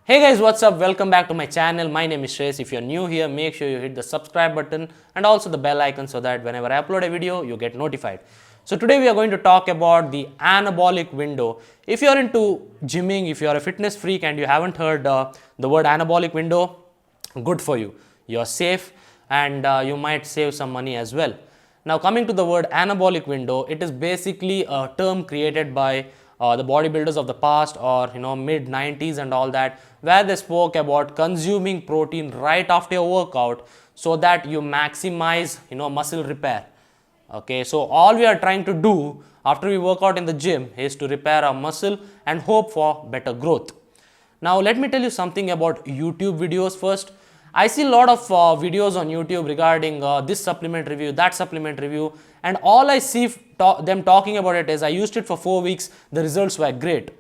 Hey guys, what's up? Welcome back to my channel. My name is Shreyas. If you're new here, make sure you hit the subscribe button and also the bell icon so that whenever I upload a video, you get notified. So today we are going to talk about the anabolic window. If you're into gymming, if you're a fitness freak and you haven't heard the word anabolic window, good for you. You're safe and you might save some money as well. Now coming to the word anabolic window, it is basically a term created by the bodybuilders of the past or mid 90s and all that, where they spoke about consuming protein right after your workout so that you maximize muscle repair. Okay, so all we are trying to do after we work out in the gym is to repair our muscle and hope for better growth. Now let me tell you something about YouTube videos first. I see a lot of videos on YouTube regarding this supplement review, that supplement review, and all I see them talking about it is I used it for 4 weeks, the results were great.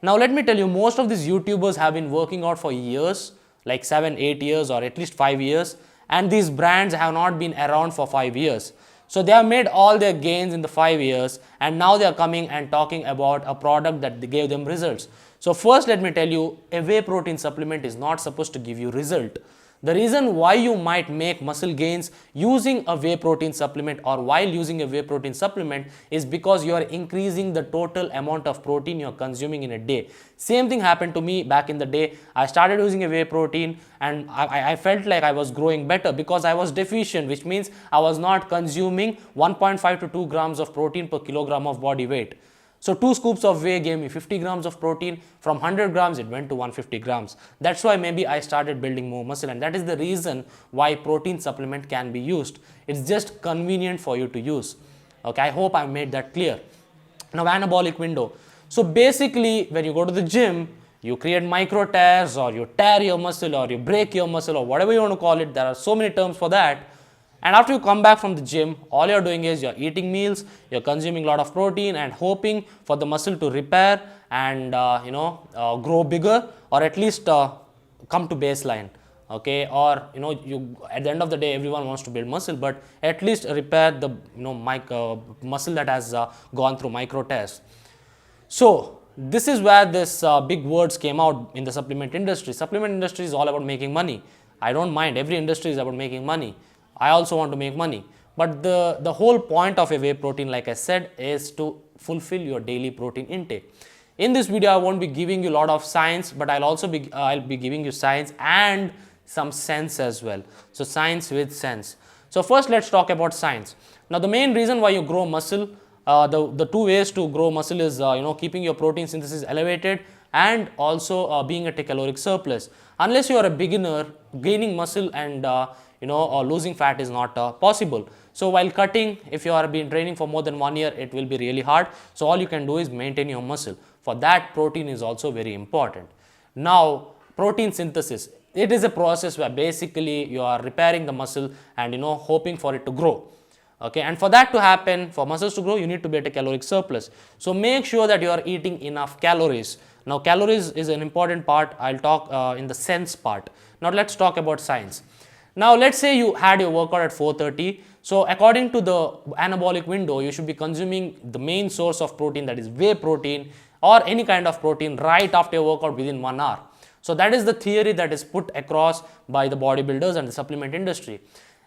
Now let me tell you, most of these YouTubers have been working out for years, like 7, 8 years or at least 5 years, and these brands have not been around for 5 years. So they have made all their gains in the 5 years and now they are coming and talking about a product that gave them results. So first let me tell you, a whey protein supplement is not supposed to give you result. The reason why you might make muscle gains using a whey protein supplement or while using a whey protein supplement is because you are increasing the total amount of protein you are consuming in a day. Same thing happened to me back in the day. I started using a whey protein and I felt like I was growing better because I was deficient, which means I was not consuming 1.5 to 2 grams of protein per kilogram of body weight. So 2 scoops of whey gave me 50 grams of protein. From 100 grams, it went to 150 grams. That's why maybe I started building more muscle, and that is the reason why protein supplement can be used. It's just convenient for you to use. Okay, I hope I made that clear. Now, anabolic window. So basically, when you go to the gym, you create micro tears or you tear your muscle or you break your muscle or whatever you want to call it. There are so many terms for that. And after you come back from the gym, all you're doing is you're eating meals, you're consuming a lot of protein and hoping for the muscle to repair and grow bigger or at least come to baseline. Okay, or you at the end of the day everyone wants to build muscle, but at least repair the muscle that has gone through micro tears. So this is where this big words came out in the supplement industry. Supplement industry is all about making money. I don't mind, every industry is about making money. I also want to make money, but the whole point of a whey protein, like I said, is to fulfill your daily protein intake. In this video, I won't be giving you a lot of science, but I'll be giving you science and some sense as well. So science with sense. So first, let's talk about science. Now, the main reason why you grow muscle, the two ways to grow muscle is keeping your protein synthesis elevated and also being at a caloric surplus. Unless you are a beginner, gaining muscle and losing fat is not possible. So while cutting, if you are been training for more than 1 year, it will be really hard. So all you can do is maintain your muscle. For that, protein is also very important. Now, protein synthesis, it is a process where basically you are repairing the muscle and hoping for it to grow. Okay, and for that to happen, for muscles to grow, you need to be at a caloric surplus. So make sure that you are eating enough calories. Now, calories is an important part. I'll talk in the sense part. Now, let's talk about science. Now, let's say you had your workout at 4:30. So, according to the anabolic window, you should be consuming the main source of protein, that is whey protein or any kind of protein right after your workout within 1 hour. So, that is the theory that is put across by the bodybuilders and the supplement industry.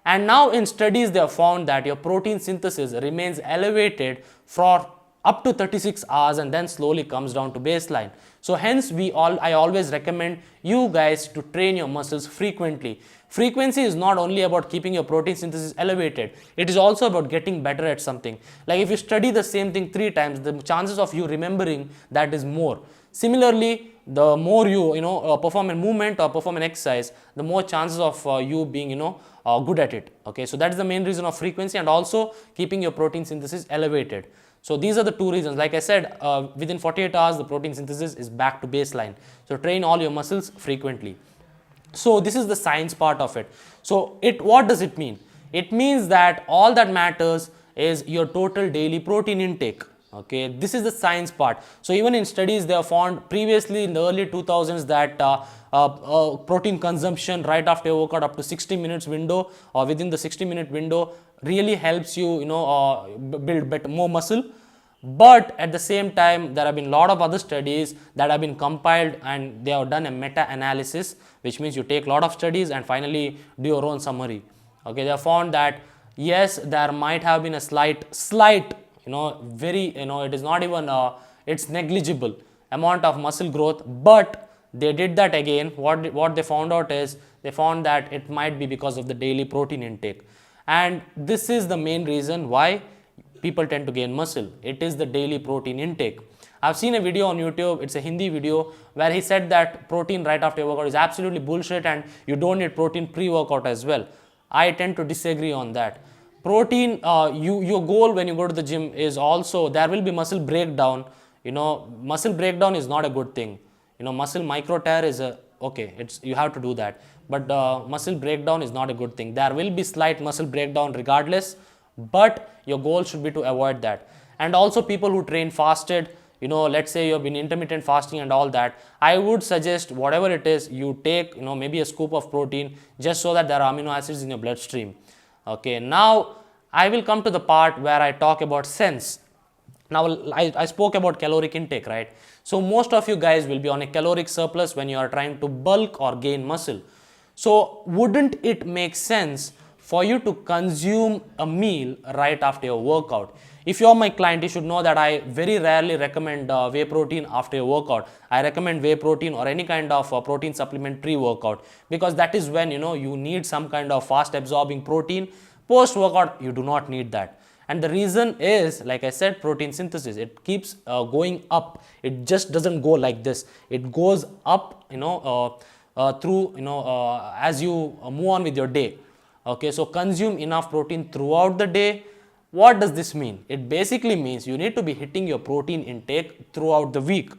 And now in studies, they have found that your protein synthesis remains elevated for up to 36 hours and then slowly comes down to baseline. So hence I always recommend you guys to train your muscles frequently. Frequency is not only about keeping your protein synthesis elevated, it is also about getting better at something. Like if you study the same thing 3 times, the chances of you remembering that is more. Similarly, the more you perform a movement or perform an exercise, the more chances of you being good at it. Okay, so that is the main reason of frequency and also keeping your protein synthesis elevated. So these are the 2 reasons. Like I said, within 48 hours, the protein synthesis is back to baseline. So train all your muscles frequently. So this is the science part of it. So what does it mean? It means that all that matters is your total daily protein intake. Okay, this is the science part. So even in studies, they have found previously in the early 2000s that protein consumption right after a workout up to 60 minutes window or within the 60-minute window really helps you build more muscle. But at the same time, there have been a lot of other studies that have been compiled and they have done a meta-analysis, which means you take a lot of studies and finally do your own summary. Okay, they have found that yes, there might have been a slight, very, it is not even, it's negligible amount of muscle growth, but they did that again. What they found out is they found that it might be because of the daily protein intake, and this is the main reason why people tend to gain muscle. It is the daily protein intake. I've seen a video on YouTube, it's a Hindi video, where he said that protein right after your workout is absolutely bullshit and you don't need protein pre-workout as well. I tend to disagree on that. Protein, your goal when you go to the gym is also, there will be muscle breakdown. Muscle breakdown is not a good thing. Muscle micro tear is okay, you have to do that. But muscle breakdown is not a good thing. There will be slight muscle breakdown regardless, but your goal should be to avoid that. And also people who train fasted, let's say you have been intermittent fasting and all that, I would suggest whatever it is, you take, maybe a scoop of protein just so that there are amino acids in your bloodstream. Okay, now I will come to the part where I talk about sense. Now, I spoke about caloric intake, right? So, most of you guys will be on a caloric surplus when you are trying to bulk or gain muscle. So, wouldn't it make sense for you to consume a meal right after your workout? If you are my client, you should know that I very rarely recommend whey protein after your workout. I recommend whey protein or any kind of protein supplement pre-workout, because that is when you need some kind of fast absorbing protein. Post-workout, you do not need that. And the reason is, like I said, protein synthesis. It keeps going up. It just doesn't go like this. It goes up, through, as you move on with your day. Okay, so consume enough protein throughout the day. What does this mean? It basically means you need to be hitting your protein intake throughout the week,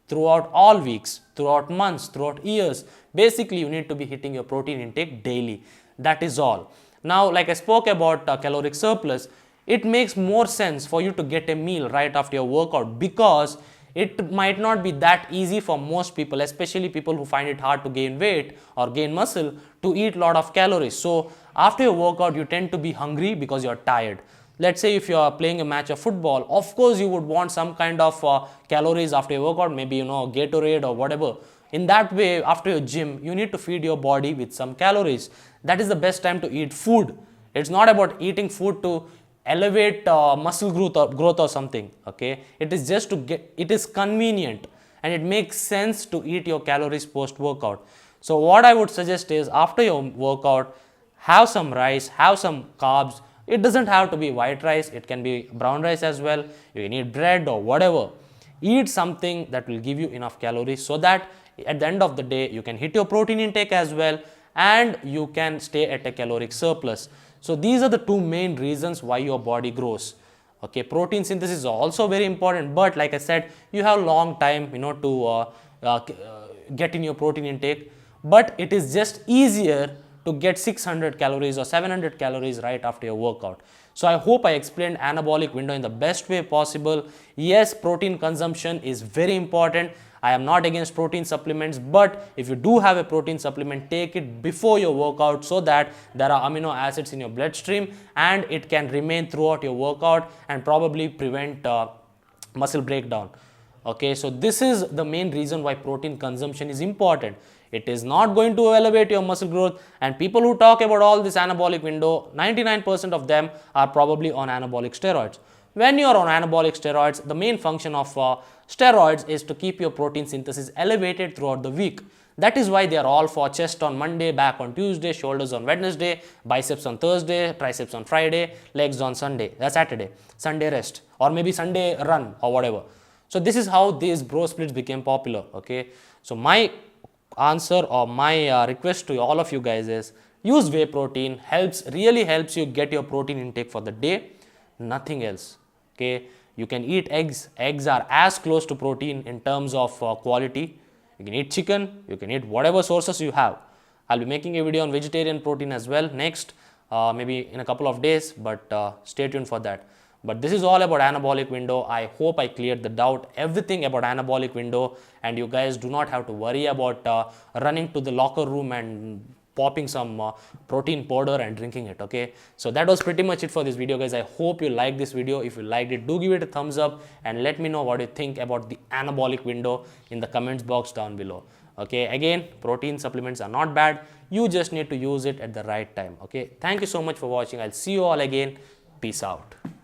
throughout all weeks, throughout months, throughout years. Basically, you need to be hitting your protein intake daily. That is all. Now, like I spoke about caloric surplus, it makes more sense for you to get a meal right after your workout, because it might not be that easy for most people, especially people who find it hard to gain weight or gain muscle, to eat a lot of calories. So after your workout, you tend to be hungry because you're tired. Let's say if you are playing a match of football, of course you would want some kind of calories after your workout, maybe Gatorade or whatever. In that way, after your gym, you need to feed your body with some calories. That is the best time to eat food. It's not about eating food to elevate muscle growth or something. Okay, it is just to get, it is convenient and it makes sense to eat your calories post workout. So what I would suggest is, after your workout, have some rice, have some carbs. It doesn't have to be white rice, it can be brown rice as well. You can eat bread or whatever. Eat something that will give you enough calories, so that at the end of the day you can hit your protein intake as well and you can stay at a caloric surplus. So these are the two main reasons why your body grows. Okay, protein synthesis is also very important, but like I said, you have long time to get in your protein intake, but it is just easier to get 600 calories or 700 calories right after your workout. So I hope I explained anabolic window in the best way possible. Yes, protein consumption is very important. I am not against protein supplements, but if you do have a protein supplement, take it before your workout, so that there are amino acids in your bloodstream and it can remain throughout your workout and probably prevent muscle breakdown. Okay, so this is the main reason why protein consumption is important. It is not going to elevate your muscle growth, and people who talk about all this anabolic window, 99% of them are probably on anabolic steroids. When you are on anabolic steroids, the main function of steroids is to keep your protein synthesis elevated throughout the week. That is why they are all for chest on Monday, back on Tuesday, shoulders on Wednesday, biceps on Thursday, triceps on Friday, legs on Saturday, Sunday rest, or maybe Sunday run or whatever. So this is how these bro splits became popular. Okay, so my answer or my request to all of you guys is, use whey protein. Really helps you get your protein intake for the day, nothing else. Okay, you can eat eggs. Eggs are as close to protein in terms of quality. You can eat chicken, you can eat whatever sources you have. I'll be making a video on vegetarian protein as well next, maybe in a couple of days, but stay tuned for that. But this is all about anabolic window. I hope I cleared the doubt, everything about anabolic window, and you guys do not have to worry about running to the locker room and popping some protein powder and drinking it. Okay, so that was pretty much it for this video, guys. I hope you liked this video. If you liked it, do give it a thumbs up and let me know what you think about the anabolic window in the comments box down below. Okay, again, protein supplements are not bad. You just need to use it at the right time. Okay, thank you so much for watching. I'll see you all again. Peace out.